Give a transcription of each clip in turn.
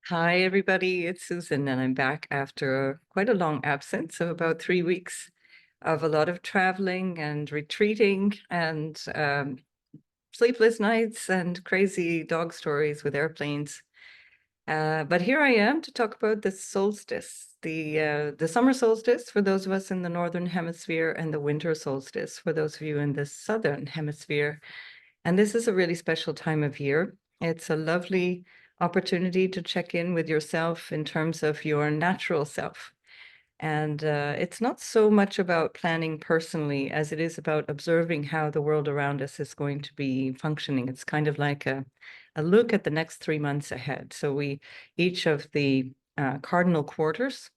Hi, everybody. It's Susan, and I'm back after quite a long absence of about 3 weeks of a lot of traveling and retreating and sleepless nights and crazy dog stories with airplanes. But here I am to talk about the solstice, the summer solstice for those of us in the Northern Hemisphere and the winter solstice for those of you in the Southern Hemisphere. And this is a really special time of year. It's a lovely opportunity to check in with yourself in terms of your natural self. And it's not so much about planning personally as it is about observing how the world around us is going to be functioning. It's kind of like a look at the next 3 months ahead. So each of the cardinal quarters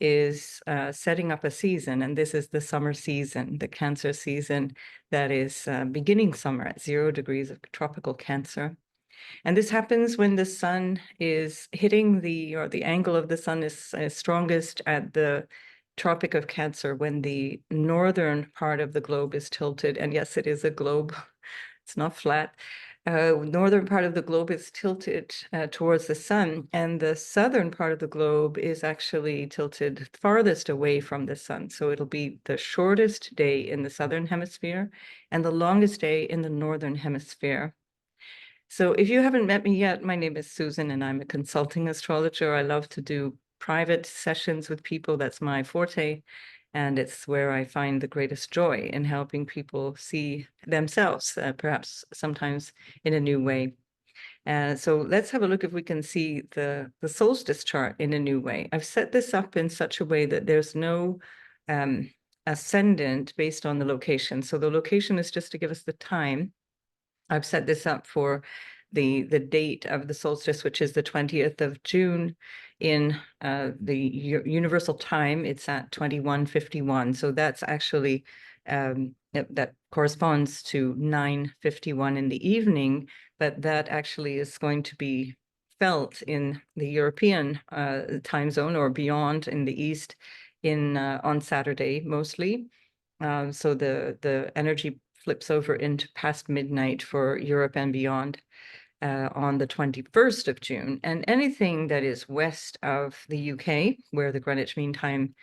is setting up a season, and this is the summer season, the Cancer season that is beginning summer at 0 degrees of tropical Cancer. And this happens when the sun is hitting or the angle of the sun is strongest at the Tropic of Cancer when the northern part of the globe is tilted. And yes, it is a globe, it's not flat. Northern part of the globe is tilted towards the sun, and the southern part of the globe is actually tilted farthest away from the sun. So it'll be the shortest day in the Southern Hemisphere and the longest day in the Northern Hemisphere. So if you haven't met me yet, my name is Susan and I'm a consulting astrologer. I love to do private sessions with people. That's my forte. And it's where I find the greatest joy in helping people see themselves, perhaps sometimes in a new way. So let's have a look if we can see the solstice chart in a new way. I've set this up in such a way that there's no ascendant based on the location. So the location is just to give us the time. I've set this up for the date of the solstice, which is the 20th of June in the universal time. It's at 21:51. So that's actually that corresponds to 9:51 in the evening, but that actually is going to be felt in the European time zone or beyond in the East on Saturday mostly. So the energy flips over into past midnight for Europe and beyond on the 21st of June. And anything that is west of the UK, where the Greenwich Mean Time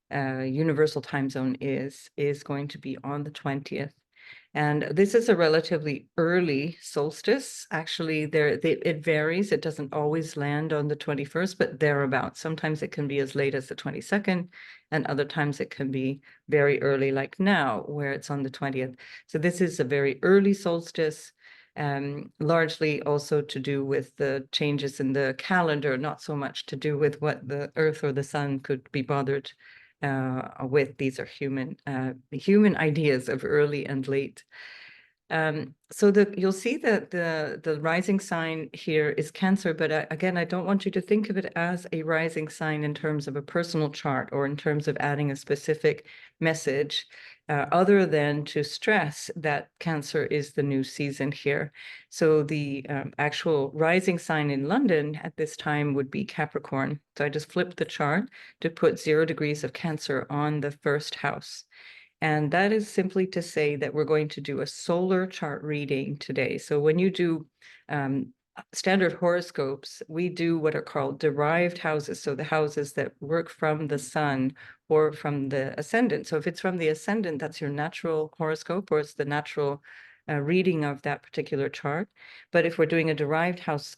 universal time zone is going to be on the 20th. And this is a relatively early solstice. Actually, it varies. It doesn't always land on the 21st, but thereabouts. Sometimes it can be as late as the 22nd, and other times it can be very early, like now, where it's on the 20th. So this is a very early solstice, largely also to do with the changes in the calendar, not so much to do with what the Earth or the sun could be bothered with. These are human ideas of early and late. So you'll see that the rising sign here is Cancer, but again, I don't want you to think of it as a rising sign in terms of a personal chart or in terms of adding a specific message, other than to stress that Cancer is the new season here. So the actual rising sign in London at this time would be Capricorn. So I just flipped the chart to put 0 degrees of Cancer on the first house. And that is simply to say that we're going to do a solar chart reading today. So when you do standard horoscopes, we do what are called derived houses. So the houses that work from the sun or from the ascendant. So if it's from the ascendant, that's your natural horoscope, or it's the natural reading of that particular chart. But if we're doing a derived house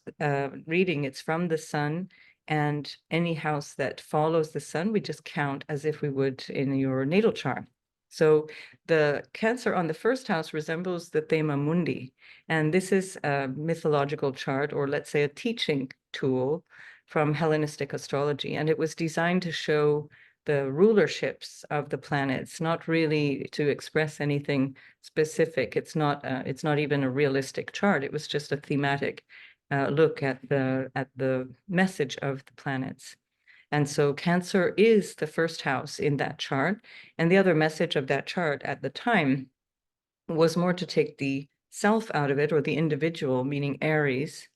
reading, it's from the sun, and any house that follows the sun, we just count as if we would in your natal chart. So the Cancer on the first house resembles the Thema Mundi, and this is a mythological chart, or let's say a teaching tool from Hellenistic astrology, and it was designed to show the rulerships of the planets, not really to express anything specific. It's not even a realistic chart. It was just a thematic look at the message of the planets. And so Cancer is the first house in that chart. And the other message of that chart at the time was more to take the self out of it, or the individual, meaning Aries,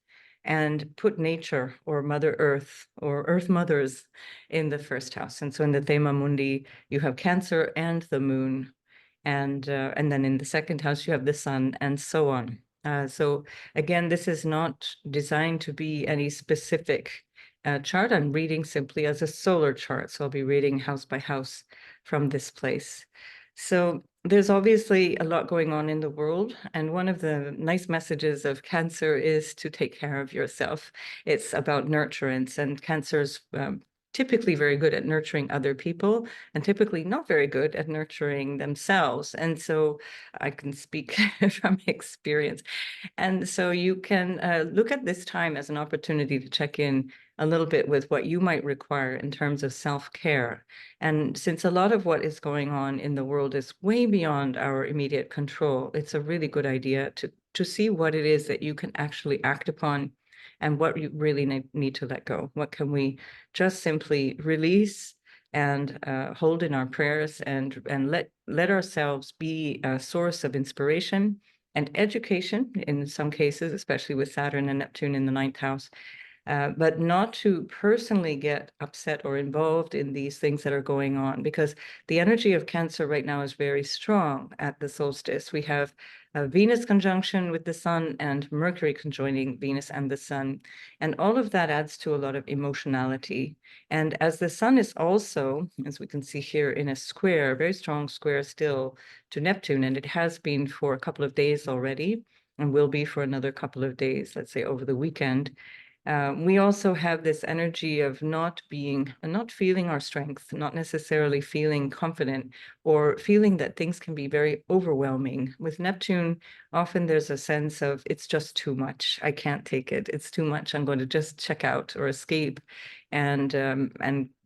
and put nature or Mother Earth or Earth Mothers in the first house. And so in the Thema Mundi, you have Cancer and the moon. And then in the second house, you have the sun, and so on. So again, this is not designed to be any specific chart. I'm reading simply as a solar chart. So I'll be reading house by house from this place. So there's obviously a lot going on in the world. And one of the nice messages of Cancer is to take care of yourself. It's about nurturance, and Cancer's typically very good at nurturing other people and typically not very good at nurturing themselves. And so I can speak from experience. And so you can look at this time as an opportunity to check in a little bit with what you might require in terms of self-care. And since a lot of what is going on in the world is way beyond our immediate control, it's a really good idea to see what it is that you can actually act upon and what you really need to let go. What can we just simply release and hold in our prayers and let ourselves be a source of inspiration and education in some cases, especially with Saturn and Neptune in the ninth house, but not to personally get upset or involved in these things that are going on, because the energy of Cancer right now is very strong at the solstice. We have a Venus conjunction with the sun and Mercury conjoining Venus and the sun. And all of that adds to a lot of emotionality. And as the sun is also, as we can see here, in a square, very strong square still to Neptune, and it has been for a couple of days already and will be for another couple of days, let's say over the weekend. We also have this energy of not feeling our strength, not necessarily feeling confident, or feeling that things can be very overwhelming. With Neptune, often there's a sense of it's just too much. I can't take it. It's too much. I'm going to just check out or escape, and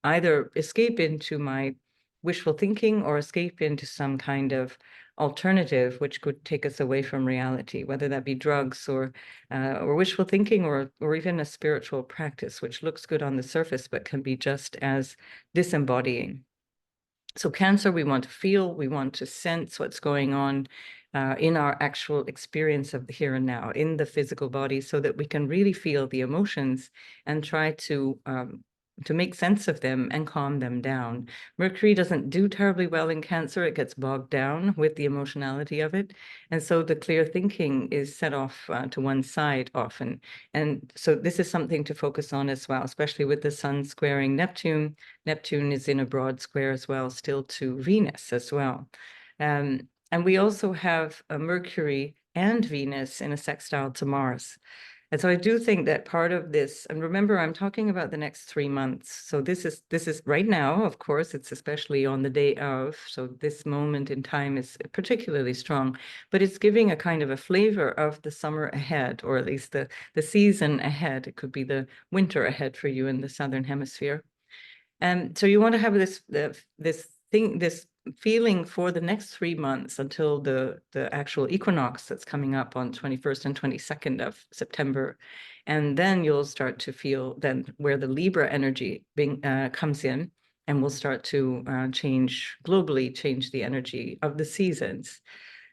either escape into my wishful thinking or escape into some kind of alternative which could take us away from reality, whether that be drugs or wishful thinking or even a spiritual practice, which looks good on the surface but can be just as disembodying. So Cancer, we want to feel, we want to sense what's going on in our actual experience of the here and now, in the physical body, so that we can really feel the emotions and try to make sense of them and calm them down. Mercury doesn't do terribly well in Cancer. It gets bogged down with the emotionality of it. And so the clear thinking is set off to one side often. And so this is something to focus on as well, especially with the sun squaring Neptune. Neptune is in a broad square as well, still to Venus as well. And we also have a Mercury and Venus in a sextile to Mars. And so I do think that part of this, and remember, I'm talking about the next 3 months. So this is right now, of course, it's especially on the day of. So this moment in time is particularly strong, but it's giving a kind of a flavor of the summer ahead, or at least the season ahead. It could be the winter ahead for you in the Southern Hemisphere. And so you want to have this feeling for the next 3 months until the actual equinox that's coming up on 21st and 22nd of September. And then you'll start to feel then where the Libra energy comes in, and will start to globally change the energy of the seasons.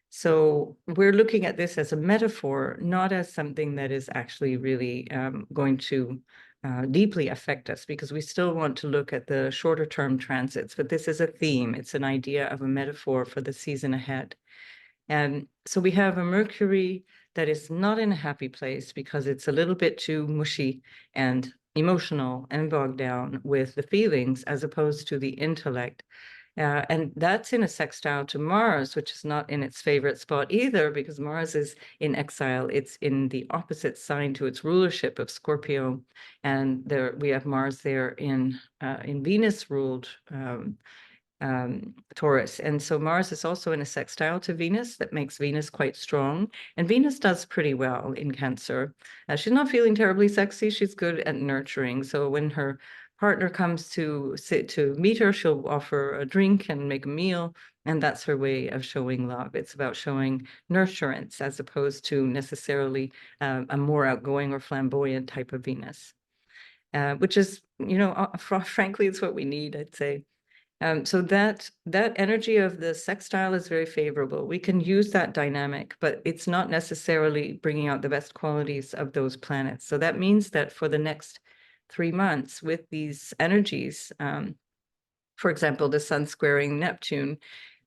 So we're looking at this as a metaphor, not as something that is actually really going to deeply affect us, because we still want to look at the shorter term transits, but this is a theme. It's an idea of a metaphor for the season ahead. And so we have a Mercury that is not in a happy place because it's a little bit too mushy and emotional and bogged down with the feelings as opposed to the intellect. And that's in a sextile to Mars, which is not in its favorite spot either, because Mars is in exile. It's in the opposite sign to its rulership of Scorpio. And there we have Mars there in Venus-ruled Taurus. And so Mars is also in a sextile to Venus that makes Venus quite strong. And Venus does pretty well in Cancer. She's not feeling terribly sexy. She's good at nurturing. So when her partner comes to meet her, she'll offer a drink and make a meal. And that's her way of showing love. It's about showing nurturance as opposed to necessarily a more outgoing or flamboyant type of Venus, which is, frankly, it's what we need, I'd say. So that energy of the sextile is very favorable. We can use that dynamic, but it's not necessarily bringing out the best qualities of those planets. So that means that for the next 3 months with these energies, for example, the sun squaring Neptune,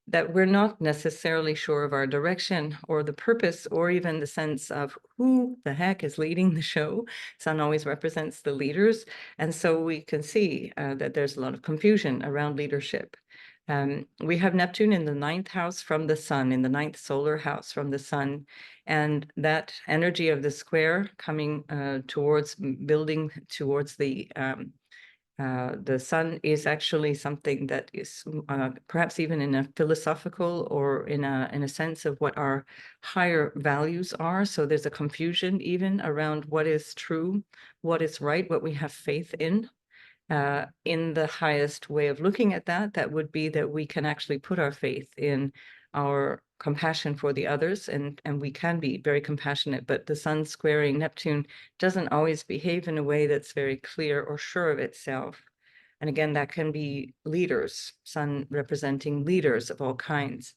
that we're not necessarily sure of our direction or the purpose or even the sense of who the heck is leading the show. Sun always represents the leaders. And so we can see that there's a lot of confusion around leadership. We have Neptune in the 9th house from the sun, in the 9th solar house from the sun. And that energy of the square coming towards building towards the sun is actually something that is perhaps even in a philosophical or in a sense of what our higher values are. So there's a confusion even around what is true, what is right, what we have faith in. In the highest way of looking at that, that would be that we can actually put our faith in our compassion for the others, and we can be very compassionate, but the sun squaring Neptune doesn't always behave in a way that's very clear or sure of itself. And again, that can be leaders, sun representing leaders of all kinds.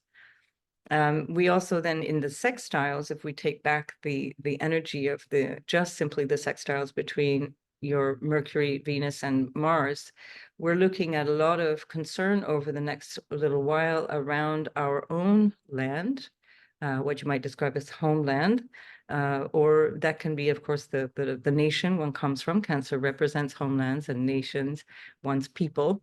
We also then in the sextiles, if we take back the energy of just simply the sextiles between your Mercury, Venus, and Mars, we're looking at a lot of concern over the next little while around our own land, what you might describe as homeland, or that can be, of course, the nation one comes from. Cancer represents homelands and nations, one's people,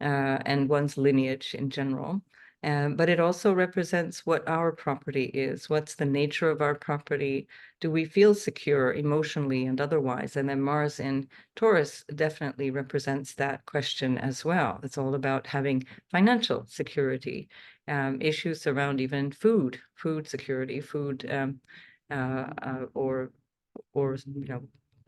and one's lineage in general. But it also represents what our property is. What's the nature of our property? Do we feel secure emotionally and otherwise? And then Mars in Taurus definitely represents that question as well. It's all about having financial security, issues around even food security, or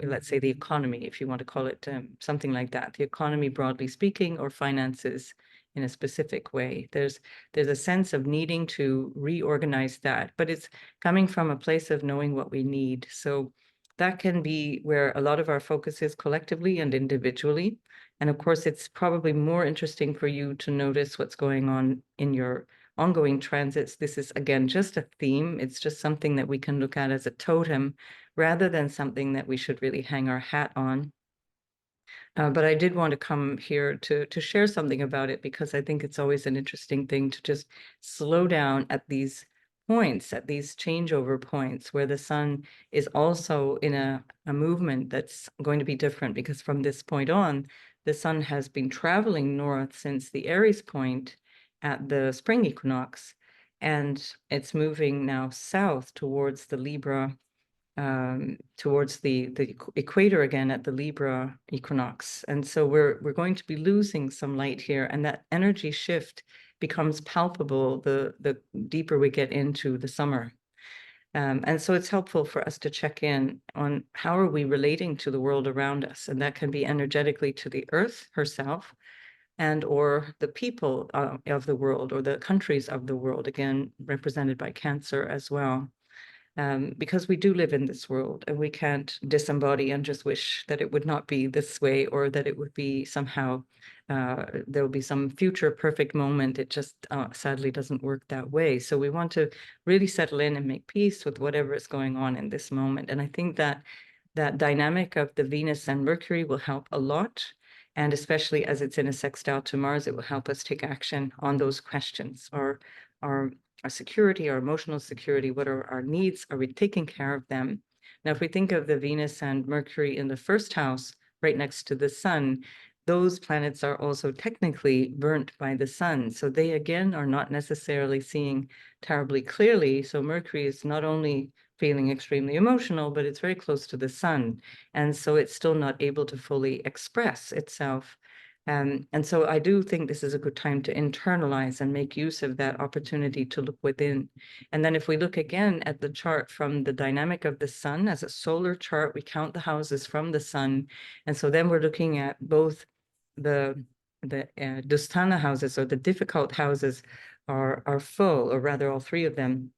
let's say the economy, if you want to call it something like that, the economy broadly speaking, or finances in a specific way. There's a sense of needing to reorganize that, but it's coming from a place of knowing what we need. So that can be where a lot of our focus is collectively and individually. And of course, it's probably more interesting for you to notice what's going on in your ongoing transits. This is, again, just a theme. It's just something that we can look at as a totem rather than something that we should really hang our hat on. But I did want to come here to share something about it, because I think it's always an interesting thing to just slow down at these points, at these changeover points where the sun is also in a movement that's going to be different, because from this point on, the sun has been traveling north since the Aries point at the spring equinox, and it's moving now south towards the Libra, towards the equator again at the Libra equinox. And so we're going to be losing some light here, and that energy shift becomes palpable the deeper we get into the summer. And so it's helpful for us to check in on how are we relating to the world around us, and that can be energetically to the earth herself, and or the people of the world, or the countries of the world, again represented by Cancer as well. Because we do live in this world, and we can't disembody and just wish that it would not be this way, or that it would be somehow, there will be some future perfect moment. It just sadly doesn't work that way. So we want to really settle in and make peace with whatever is going on in this moment. And I think that that dynamic of the Venus and Mercury will help a lot. And especially as it's in a sextile to Mars, it will help us take action on those questions, or our security, our emotional security. What are our needs? Are we taking care of them? Now, if we think of the Venus and Mercury in the first house, right next to the sun, those planets are also technically burnt by the sun. So they, again, are not necessarily seeing terribly clearly. So Mercury is not only feeling extremely emotional, but it's very close to the sun. And so it's still not able to fully express itself. And so I do think this is a good time to internalize and make use of that opportunity to look within. And then if we look again at the chart from the dynamic of the sun as a solar chart, we count the houses from the sun. And so then we're looking at both the Dusthana houses, or the difficult houses, are full, or rather all three of them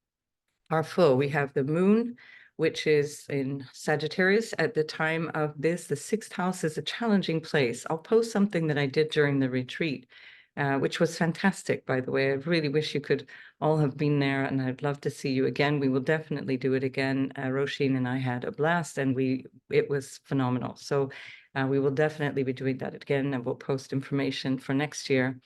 are full. We have the moon, which is in Sagittarius at the time of this. The 6th house is a challenging place. I'll post something that I did during the retreat, which was fantastic, by the way. I really wish you could all have been there, and I'd love to see you again. We will definitely do it again. Roisin and I had a blast, and it was phenomenal. So we will definitely be doing that again, and we'll post information for next year.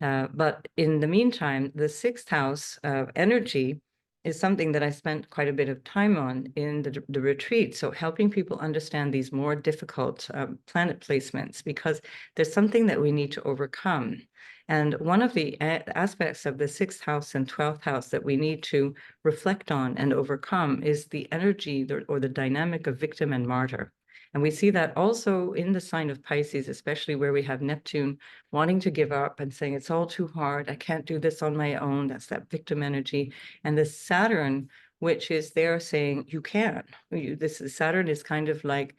But in the meantime, the sixth house of energy is something that I spent quite a bit of time on in the retreat. So helping people understand these more difficult planet placements, because there's something that we need to overcome. And one of the aspects of the sixth house and 12th house that we need to reflect on and overcome is the energy or the dynamic of victim and martyr. And we see that also in the sign of Pisces, especially where we have Neptune wanting to give up and saying, it's all too hard. I can't do this on my own. That's that victim energy. And the Saturn, which is there saying, you can. Saturn is kind of like,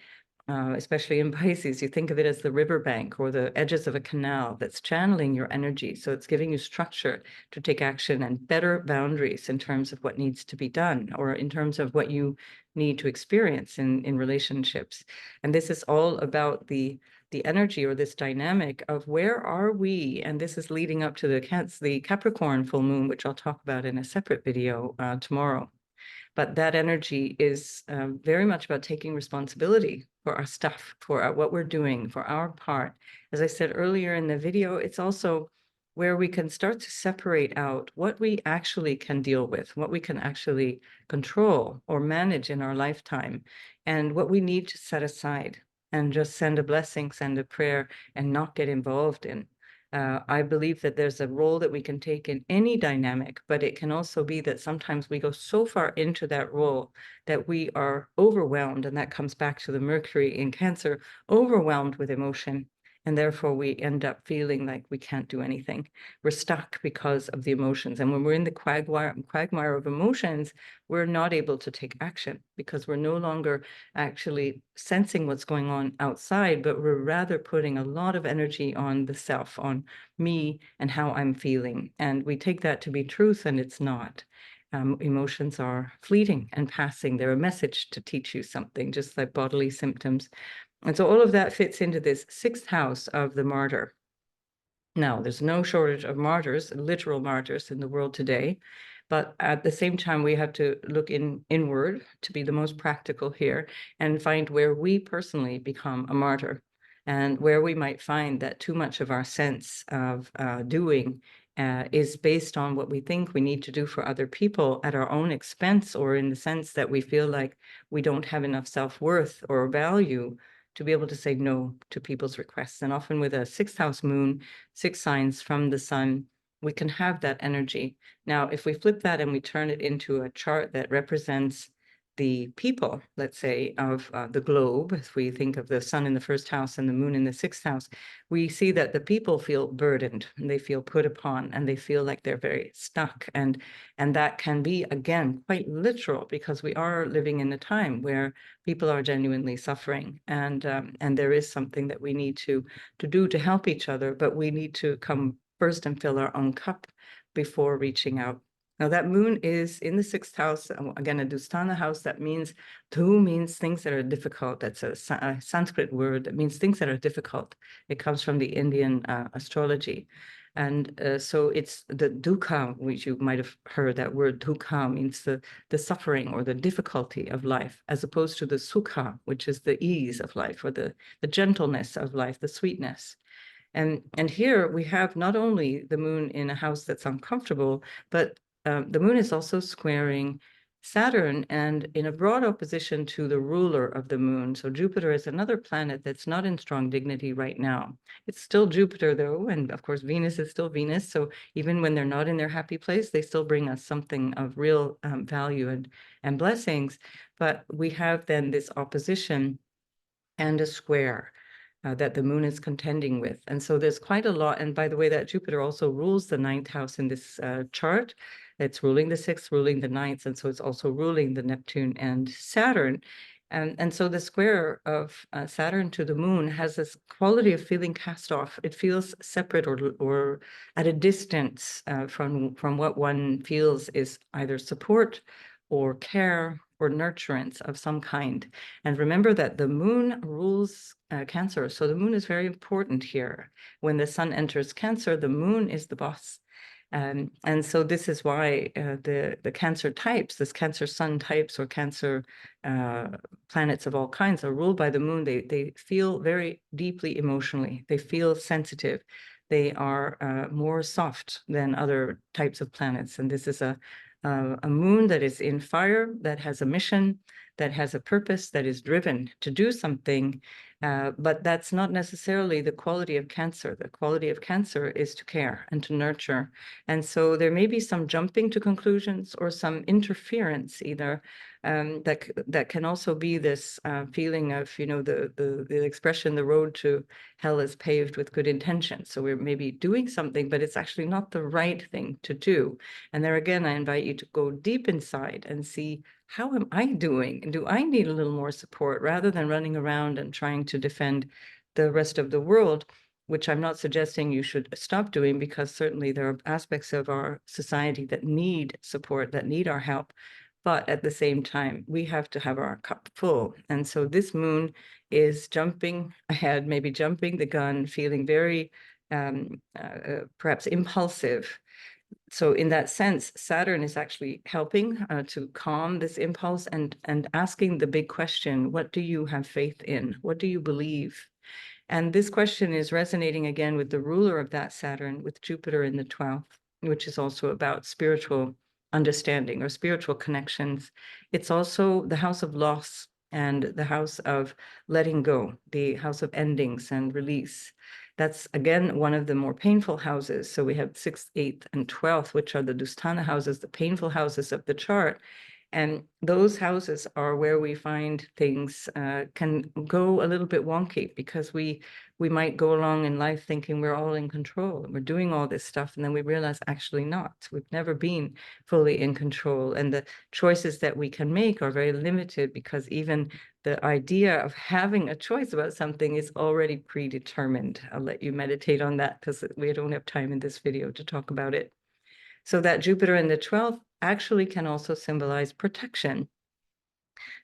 especially in Pisces, you think of it as the riverbank or the edges of a canal that's channeling your energy. So it's giving you structure to take action and better boundaries in terms of what needs to be done, or in terms of what you need to experience in relationships. And this is all about the energy or this dynamic of where are we? And this is leading up to the Capricorn full moon, which I'll talk about in a separate video tomorrow. But that energy is very much about taking responsibility for our stuff, for what we're doing, for our part. As I said earlier in the video, it's also where we can start to separate out what we actually can deal with, what we can actually control or manage in our lifetime, and what we need to set aside and just send a blessing, send a prayer, and not get involved in. I believe that there's a role that we can take in any dynamic, but it can also be that sometimes we go so far into that role that we are overwhelmed, and that comes back to the Mercury in Cancer, overwhelmed with emotion. And therefore, we end up feeling like we can't do anything. We're stuck because of the emotions. And when we're in the quagmire of emotions, we're not able to take action because we're no longer actually sensing what's going on outside, but we're rather putting a lot of energy on the self, on me and how I'm feeling. And we take that to be truth, and it's not. Emotions are fleeting and passing. They're a message to teach you something, just like bodily symptoms. And so all of that fits into this sixth house of the martyr. Now, there's no shortage of martyrs, literal martyrs in the world today. But at the same time, we have to look inward to be the most practical here and find where we personally become a martyr, and where we might find that too much of our sense of doing is based on what we think we need to do for other people at our own expense, or in the sense that we feel like we don't have enough self-worth or value to be able to say no to people's requests. And often with a sixth house moon, 6 signs from the sun, we can have that energy. Now, if we flip that and we turn it into a chart that represents the people, let's say, of the globe, if we think of the sun in the first house and the moon in the sixth house, we see that the people feel burdened, and they feel put upon, and they feel like they're very stuck. And that can be, again, quite literal, because we are living in a time where people are genuinely suffering, and there is something that we need to do to help each other, but we need to come first and fill our own cup before reaching out. Now, that moon is in the sixth house, again, a Dusthana house. That means Dhu means things that are difficult. That's a Sanskrit word that means things that are difficult. It comes from the Indian astrology. And so it's the dukkha, which you might have heard that word. Dukkha means the suffering or the difficulty of life, as opposed to the sukha, which is the ease of life, or the gentleness of life, the sweetness. And here we have not only the moon in a house that's uncomfortable, but the moon is also squaring Saturn, and in a broad opposition to the ruler of the moon. So Jupiter is another planet that's not in strong dignity right now. It's still Jupiter, though, and of course Venus is still Venus. So even when they're not in their happy place, they still bring us something of real value and blessings. But we have then this opposition and a square that the moon is contending with. And so there's quite a lot. And by the way, that Jupiter also rules the 9th house in this chart. It's ruling the 6th, ruling the 9th. And so it's also ruling the Neptune and Saturn. And so the square of Saturn to the moon has this quality of feeling cast off. It feels separate or at a distance from what one feels is either support or care or nurturance of some kind. And remember that the moon rules Cancer. So the moon is very important here. When the sun enters Cancer, the moon is the boss. And so this is why the Cancer types, this Cancer sun types or Cancer planets of all kinds are ruled by the moon. They feel very deeply emotionally. They feel sensitive. they are more soft than other types of planets. And this is a moon that is in fire, that has a mission, that has a purpose, that is driven to do something. But that's not necessarily the quality of Cancer. The quality of Cancer is to care and to nurture. And so there may be some jumping to conclusions or some interference either, that can also be this feeling of, the expression, the road to hell is paved with good intentions. So we're maybe doing something, but it's actually not the right thing to do. And there again, I invite you to go deep inside and see, how am I doing? And do I need a little more support rather than running around and trying to defend the rest of the world, which I'm not suggesting you should stop doing, because certainly there are aspects of our society that need support, that need our help. But at the same time, we have to have our cup full. And so this moon is jumping ahead, maybe jumping the gun, feeling very perhaps impulsive. So in that sense, Saturn is actually helping to calm this impulse and asking the big question, what do you have faith in? What do you believe? And this question is resonating again with the ruler of that Saturn, with Jupiter in the 12th, which is also about spiritual understanding or spiritual connections. It's also the house of loss and the house of letting go, the house of endings and release. That's, again, one of the more painful houses. So we have 6th, 8th, and 12th, which are the Dusthana houses, the painful houses of the chart. And those houses are where we find things can go a little bit wonky, because we might go along in life thinking we're all in control and we're doing all this stuff, and then we realize actually not. We've never been fully in control, and the choices that we can make are very limited, because even the idea of having a choice about something is already predetermined. I'll let you meditate on that, because we don't have time in this video to talk about it. So that Jupiter in the 12th actually can also symbolize protection.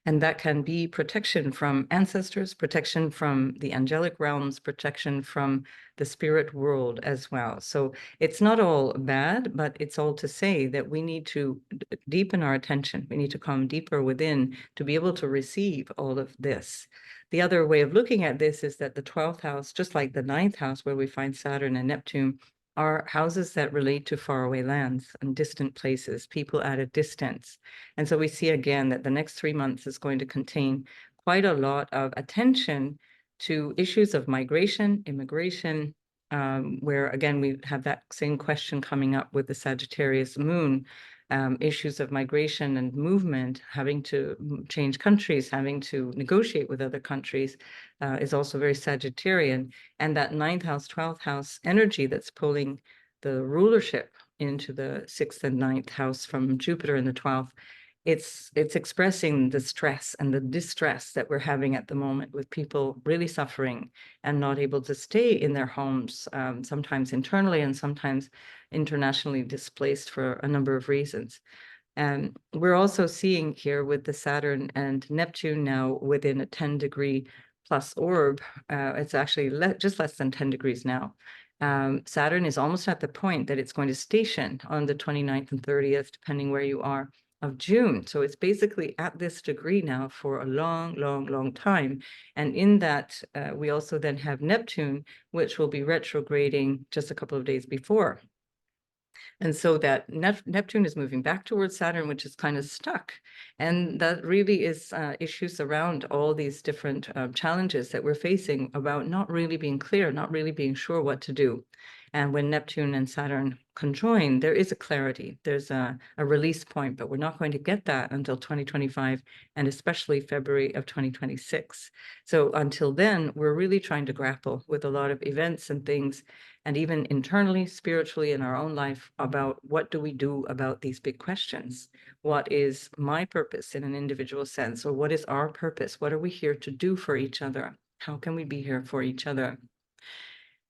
And that can be protection from ancestors, protection from the angelic realms, protection from the spirit world as well. So it's not all bad, but it's all to say that we need to deepen our attention. We need to come deeper within to be able to receive all of this. The other way of looking at this is that the 12th house, just like the 9th house where we find Saturn and Neptune, are houses that relate to faraway lands and distant places, people at a distance. And so we see again that the next 3 months is going to contain quite a lot of attention to issues of migration, immigration, where again, we have that same question coming up with the Sagittarius moon, issues of migration and movement, having to change countries, having to negotiate with other countries, is also very Sagittarian. And that 9th house, 12th house energy that's pulling the rulership into the 6th and 9th house from Jupiter in the 12th, it's expressing the stress and the distress that we're having at the moment, with people really suffering and not able to stay in their homes, sometimes internally and sometimes internationally displaced for a number of reasons. And we're also seeing here with the Saturn and Neptune now within a 10-degree plus orb, it's actually just less than 10 degrees now. Saturn is almost at the point that it's going to station on the 29th and 30th, depending where you are, of June. So it's basically at this degree now for a long, long, long time. And in that, we also then have Neptune, which will be retrograding just a couple of days before. And so that Neptune is moving back towards Saturn, which is kind of stuck. And that really is issues around all these different challenges that we're facing about not really being clear, not really being sure what to do. And when Neptune and Saturn conjoin, there is a clarity, there's a release point, but we're not going to get that until 2025, and especially February of 2026. So until then, we're really trying to grapple with a lot of events and things, and even internally, spiritually, in our own life, about what do we do about these big questions? What is my purpose in an individual sense? Or what is our purpose? What are we here to do for each other? How can we be here for each other?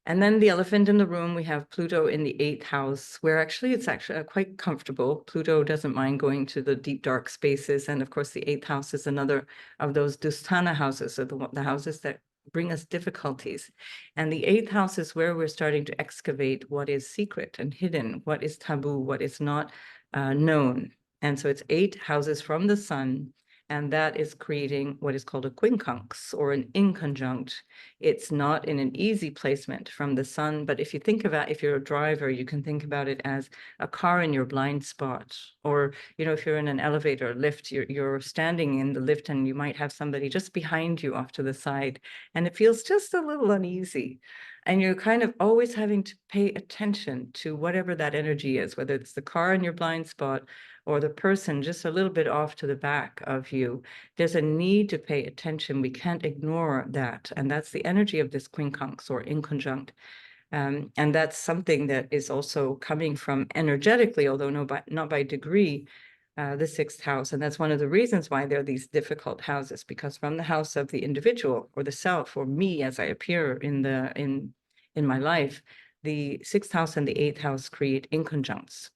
And then the elephant in the room, we have Pluto in the 8th house, where it's actually quite comfortable. Pluto doesn't mind going to the deep, dark spaces. And of course, the 8th house is another of those Dusthana houses, so the houses that bring us difficulties. And the 8th house is where we're starting to excavate what is secret and hidden, what is taboo, what is not known. And so it's 8 houses from the sun, and that is creating what is called a quincunx or an inconjunct. It's not in an easy placement from the sun, but if you think about, if you're a driver, you can think about it as a car in your blind spot, or, you know, if you're in an elevator or lift, you're standing in the lift and you might have somebody just behind you off to the side, and it feels just a little uneasy. And you're kind of always having to pay attention to whatever that energy is, whether it's the car in your blind spot or the person just a little bit off to the back of you. There's a need to pay attention. We can't ignore that. And that's the energy of this quincunx or inconjunct. And that's something that is also coming from energetically, although not by degree, the sixth house. And that's one of the reasons why there are these difficult houses, because from the house of the individual or the self or me as I appear in my life, the sixth house and the eighth house create inconjuncts.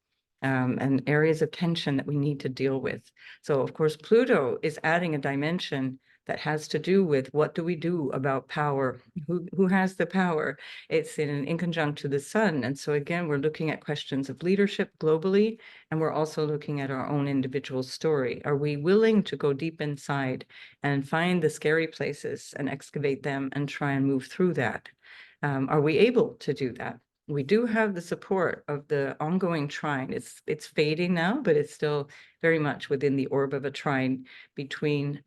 And areas of tension that we need to deal with. So of course, Pluto is adding a dimension that has to do with what do we do about power? Who has the power? It's in inconjunct to the sun. And so again, we're looking at questions of leadership globally, and we're also looking at our own individual story. Are we willing to go deep inside and find the scary places and excavate them and try and move through that? Are we able to do that? We do have the support of the ongoing trine. It's fading now, but it's still very much within the orb of a trine between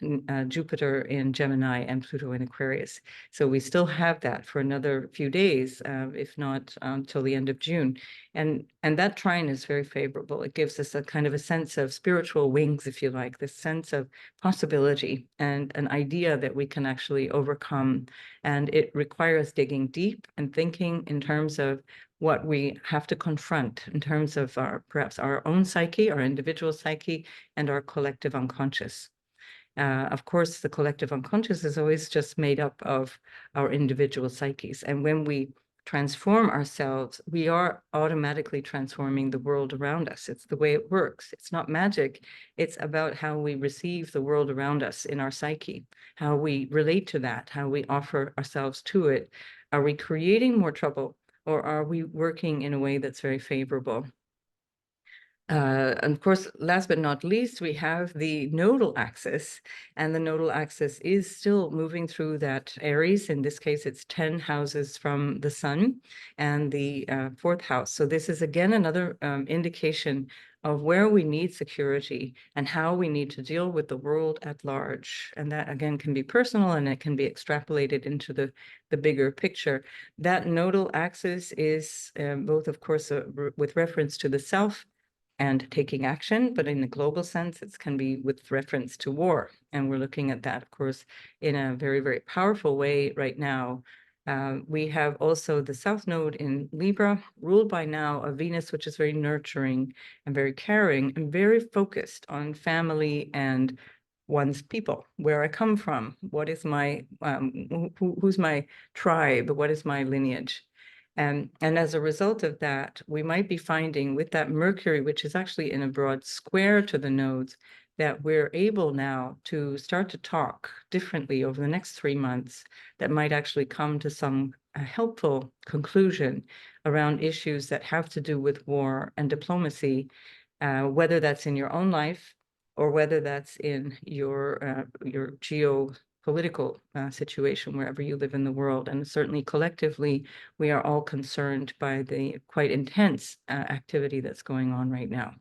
Jupiter in Gemini and Pluto in Aquarius. So we still have that for another few days, if not till the end of June. And that trine is very favorable. It gives us a kind of a sense of spiritual wings, if you like, this sense of possibility and an idea that we can actually overcome. And it requires digging deep and thinking in terms of what we have to confront in terms of perhaps our own psyche, our individual psyche, and our collective unconscious. Of course, the collective unconscious is always just made up of our individual psyches. And when we transform ourselves, we are automatically transforming the world around us. It's the way it works. It's not magic. It's about how we receive the world around us in our psyche, how we relate to that, how we offer ourselves to it. Are we creating more trouble, or are we working in a way that's very favorable? And of course, last but not least, we have the nodal axis, and the nodal axis is still moving through that Aries. In this case, it's 10 houses from the sun and the fourth house. So this is again another indication of where we need security and how we need to deal with the world at large. And that again can be personal, and it can be extrapolated into the bigger picture. That nodal axis is both, of course, with reference to the self and taking action, but in the global sense, it can be with reference to war. And we're looking at that, of course, in a very, very powerful way right now. We have also the South Node in Libra, ruled by now a Venus, which is very nurturing and very caring and very focused on family and one's people, where I come from, what is my, who's my tribe, what is my lineage. And as a result of that, we might be finding with that Mercury, which is actually in a broad square to the nodes, that we're able now to start to talk differently over the next 3 months that might actually come to some helpful conclusion around issues that have to do with war and diplomacy, whether that's in your own life or whether that's in your geopolitical situation wherever you live in the world. And certainly collectively, we are all concerned by the quite intense activity that's going on right now.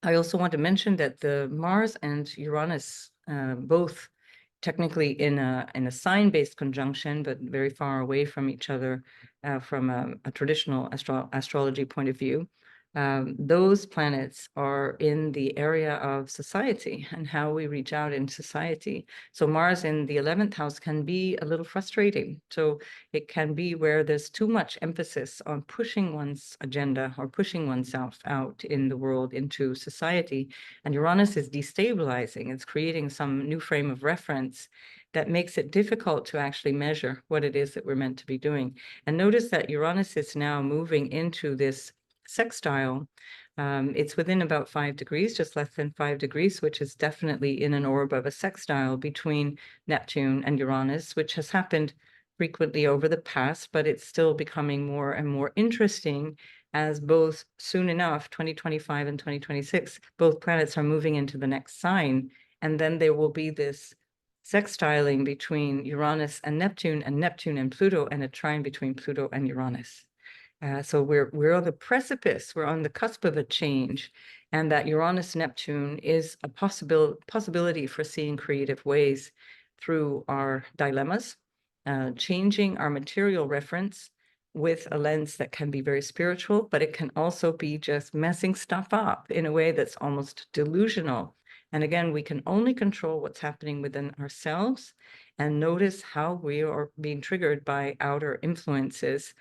I also want to mention that the Mars and Uranus, both technically in a sign-based conjunction, but very far away from each other from a traditional astrology point of view. Those planets are in the area of society and how we reach out in society. So Mars in the 11th house can be a little frustrating. So it can be where there's too much emphasis on pushing one's agenda or pushing oneself out in the world into society. And Uranus is destabilizing. It's creating some new frame of reference that makes it difficult to actually measure what it is that we're meant to be doing. And notice that Uranus is now moving into this sextile. It's within about 5 degrees, just less than 5 degrees, which is definitely in an orb of a sextile between Neptune and Uranus, which has happened frequently over the past, but it's still becoming more and more interesting as both soon enough, 2025 and 2026, both planets are moving into the next sign. And then there will be this sextiling between Uranus and Neptune and Pluto, and a trine between Pluto and Uranus. So we're on the precipice, we're on the cusp of a change, and that Uranus-Neptune is a possibility for seeing creative ways through our dilemmas, changing our material reference with a lens that can be very spiritual, but it can also be just messing stuff up in a way that's almost delusional. And again, we can only control what's happening within ourselves and notice how we are being triggered by outer influences.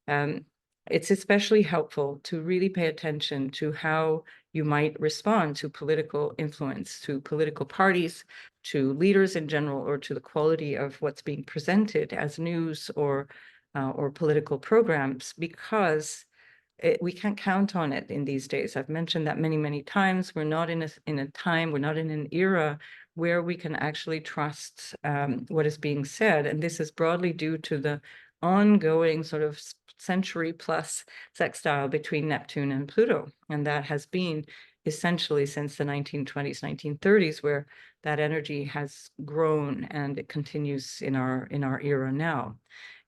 It's especially helpful to really pay attention to how you might respond to political influence, to political parties, to leaders in general, or to the quality of what's being presented as news or political programs, because we can't count on it in these days. I've mentioned that many, many times. We're not in a time, we're not in an era where we can actually trust what is being said. And this is broadly due to the ongoing sort of century plus sextile between Neptune and Pluto. And that has been essentially since the 1920s, 1930s, where that energy has grown, and it continues in our era now.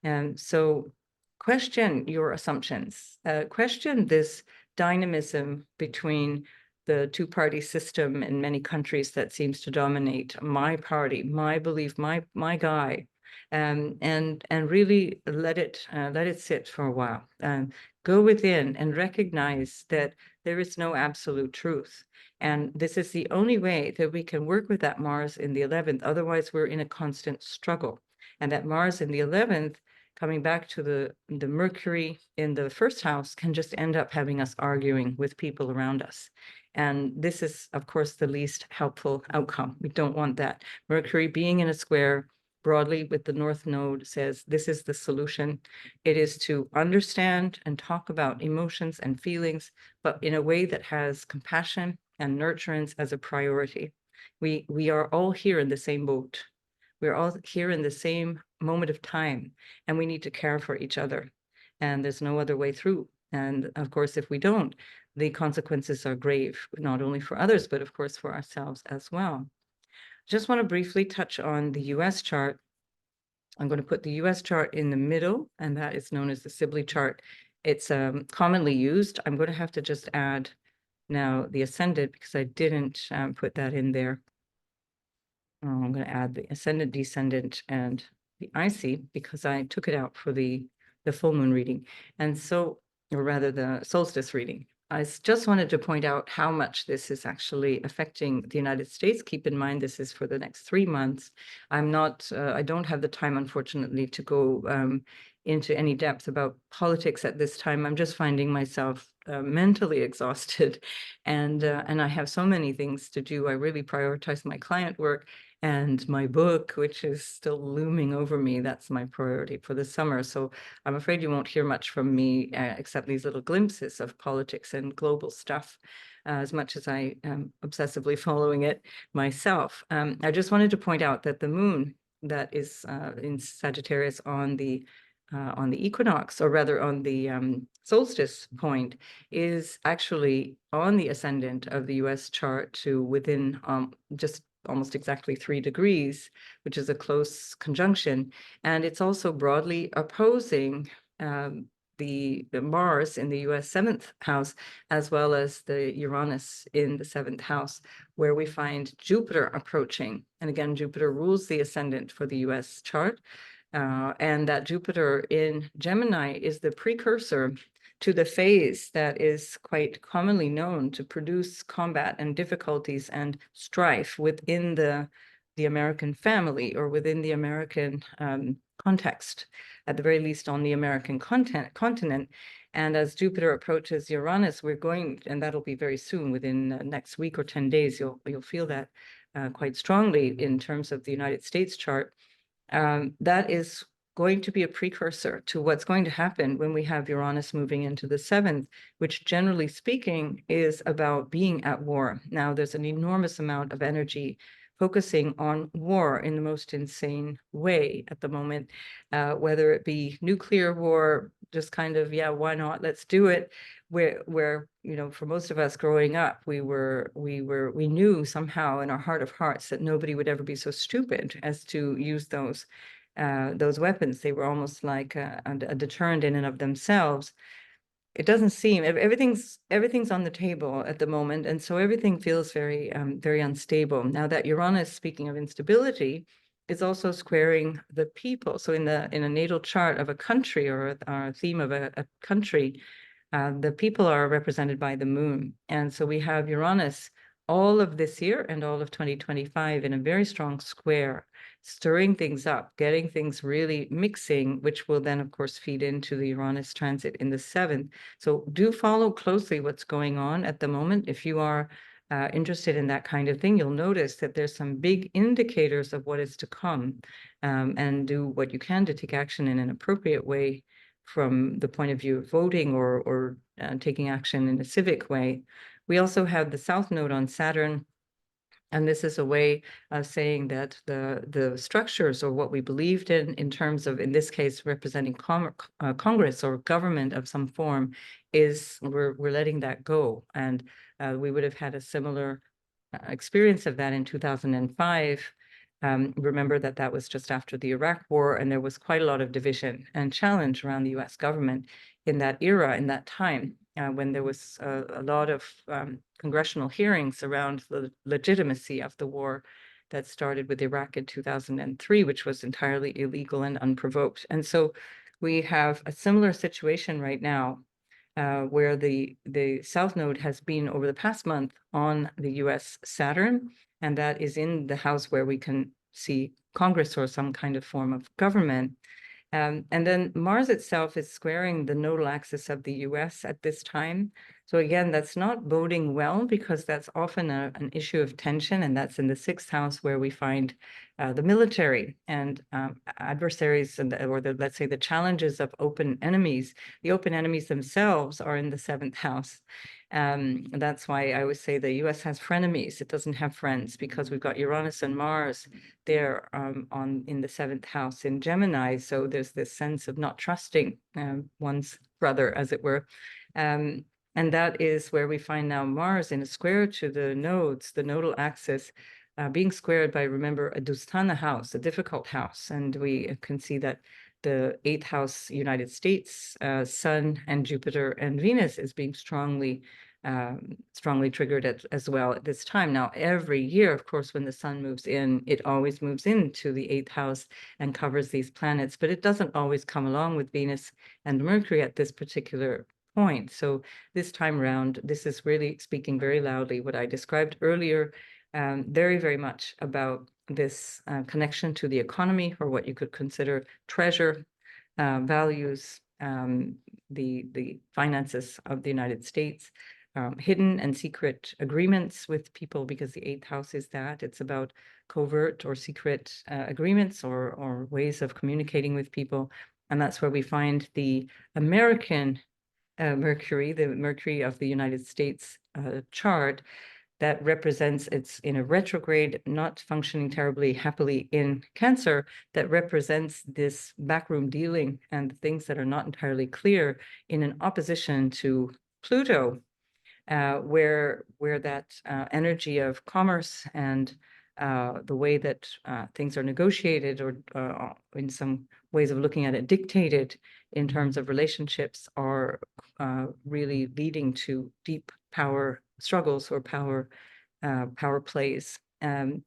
And so question your assumptions, question this dynamism between the two-party system in many countries that seems to dominate my party, my belief, my guy, and really let it sit for a while. Go within and recognize that there is no absolute truth. And this is the only way that we can work with that Mars in the 11th. Otherwise, we're in a constant struggle. And that Mars in the 11th, coming back to the Mercury in the first house, can just end up having us arguing with people around us. And this is, of course, the least helpful outcome. We don't want that. Mercury being in a square broadly with the North Node says this is the solution. It is to understand and talk about emotions and feelings, but in a way that has compassion and nurturance as a priority. We are all here in the same boat. We're all here in the same moment of time, and we need to care for each other. And there's no other way through. And of course, if we don't, the consequences are grave, not only for others, but of course for ourselves as well. Just want to briefly touch on the US chart. I'm going to put the US chart in the middle, and that is known as the Sibley chart. It's commonly used. I'm going to have to just add now the ascendant, because I didn't put that in there. I'm going to add the ascendant, descendant, and the IC, because I took it out for the full moon reading. And so, or rather the solstice reading. I just wanted to point out how much this is actually affecting the United States. Keep in mind, this is for the next 3 months. I'm not, I don't have the time, unfortunately, to go into any depth about politics at this time. I'm just finding myself mentally exhausted, and I have so many things to do. I really prioritize my client work and my book, which is still looming over me. That's my priority for the summer. So I'm afraid you won't hear much from me except these little glimpses of politics and global stuff, as much as I am obsessively following it myself. I just wanted to point out that the moon that is in Sagittarius on the equinox, or rather on the solstice point, is actually on the ascendant of the US chart to within just almost exactly 3 degrees, which is a close conjunction. And it's also broadly opposing the Mars in the US 7th house, as well as the Uranus in the 7th house, where we find Jupiter approaching. And again, Jupiter rules the ascendant for the US chart. And that Jupiter in Gemini is the precursor to the phase that is quite commonly known to produce combat and difficulties and strife within the American family, or within the American context, at the very least on the American continent. And as Jupiter approaches Uranus, we're going, and that'll be very soon, within next week or 10 days, you'll feel that quite strongly in terms of the United States chart. That is going to be a precursor to what's going to happen when we have Uranus moving into the 7th, which generally speaking is about being at war. Now, there's an enormous amount of energy focusing on war in the most insane way at the moment, whether it be nuclear war, just kind of, yeah, why not? Let's do it. Where you know, for most of us growing up, we knew somehow in our heart of hearts that nobody would ever be so stupid as to use those weapons. They were almost like a deterrent in and of themselves. It doesn't seem, everything's on the table at the moment, and so everything feels very unstable. Now that Uranus, speaking of instability, is also squaring the people. So in a natal chart of a country, or a theme of a country, the people are represented by the moon. And so we have Uranus all of this year and all of 2025 in a very strong square, stirring things up, getting things really mixing, which will then, of course, feed into the Uranus transit in the 7th. So do follow closely what's going on at the moment. If you are interested in that kind of thing, you'll notice that there's some big indicators of what is to come, and do what you can to take action in an appropriate way from the point of view of voting, or taking action in a civic way. We also have the South Node on Saturn, and this is a way of saying that the structures, or what we believed in terms of, in this case, representing Congress or government of some form, is we're letting that go. And we would have had a similar experience of that in 2005. Remember that was just after the Iraq War, and there was quite a lot of division and challenge around the US government in that era, in that time, when there was a lot of congressional hearings around the legitimacy of the war that started with Iraq in 2003, which was entirely illegal and unprovoked. And so we have a similar situation right now, where the South Node has been over the past month on the US Saturn, and that is in the house where we can see Congress or some kind of form of government. And then Mars itself is squaring the nodal axis of the US at this time. So again, that's not boding well, because that's often an issue of tension, and that's in the 6th house, where we find the military and adversaries, or let's say the challenges of open enemies. The open enemies themselves are in the 7th house. That's why I always say the US has frenemies. It doesn't have friends, because we've got Uranus and Mars there in the 7th house in Gemini. So there's this sense of not trusting one's brother, as it were. And that is where we find now Mars in a square to the nodes, the nodal axis, being squared by, remember, a Dusthana house, a difficult house. And we can see that the 8th house, United States, Sun and Jupiter and Venus is being strongly triggered as well at this time. Now, every year, of course, when the sun moves in, it always moves into the 8th house and covers these planets, but it doesn't always come along with Venus and Mercury at this particular point. So this time around, this is really speaking very loudly what I described earlier, very, very much about this connection to the economy, or what you could consider treasure, values, the finances of the United States, hidden and secret agreements with people, because the 8th house is that. It's about covert or secret agreements, or ways of communicating with people. And that's where we find the American Mercury, the Mercury of the United States chart, that represents, it's in a retrograde, not functioning terribly happily in Cancer, that represents this backroom dealing and things that are not entirely clear, in an opposition to Pluto, where that energy of commerce and the way that things are negotiated, or in some ways of looking at it, dictated in terms of relationships, are really leading to deep power struggles, or power plays. And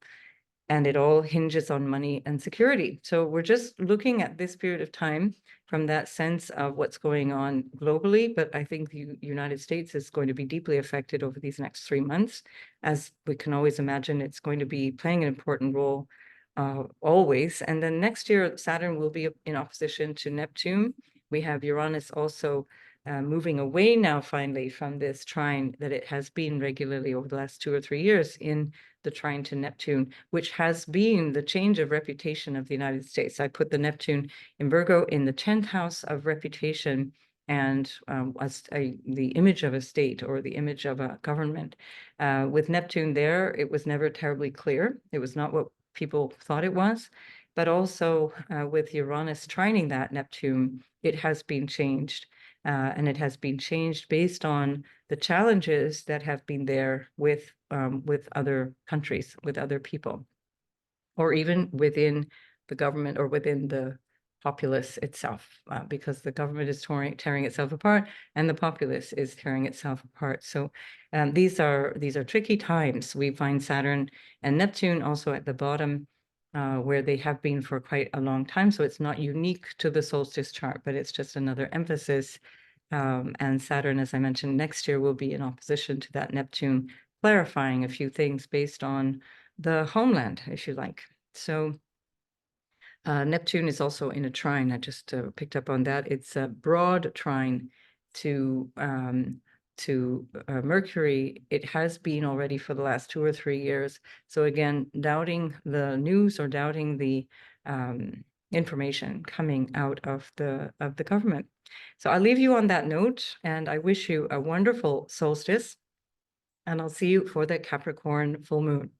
it all hinges on money and security. So we're just looking at this period of time from that sense of what's going on globally. But I think the United States is going to be deeply affected over these next 3 months. As we can always imagine, it's going to be playing an important role always. And then next year, Saturn will be in opposition to Neptune. We have Uranus also moving away now, finally, from this trine that it has been regularly over the last 2 or 3 years in the trine to Neptune, which has been the change of reputation of the United States. I put the Neptune in Virgo in the 10th house of reputation, and the image of a state or the image of a government. With Neptune there, it was never terribly clear. It was not what people thought it was. But also with Uranus trining that Neptune, it has been changed. And it has been changed based on the challenges that have been there with other countries, with other people, or even within the government or within the populace itself, because the government is tearing itself apart and the populace is tearing itself apart. So these are tricky times. We find Saturn and Neptune also at the bottom, where they have been for quite a long time. So it's not unique to the solstice chart, but it's just another emphasis. And Saturn, as I mentioned, next year will be in opposition to that Neptune, clarifying a few things based on the homeland, if you like. So Neptune is also in a trine. I just picked up on that. It's a broad trine to Mercury. It has been already for the last 2 or 3 years. So again, doubting the news or doubting the information coming out of the government. So I'll leave you on that note, and I wish you a wonderful solstice, and I'll see you for the Capricorn full moon.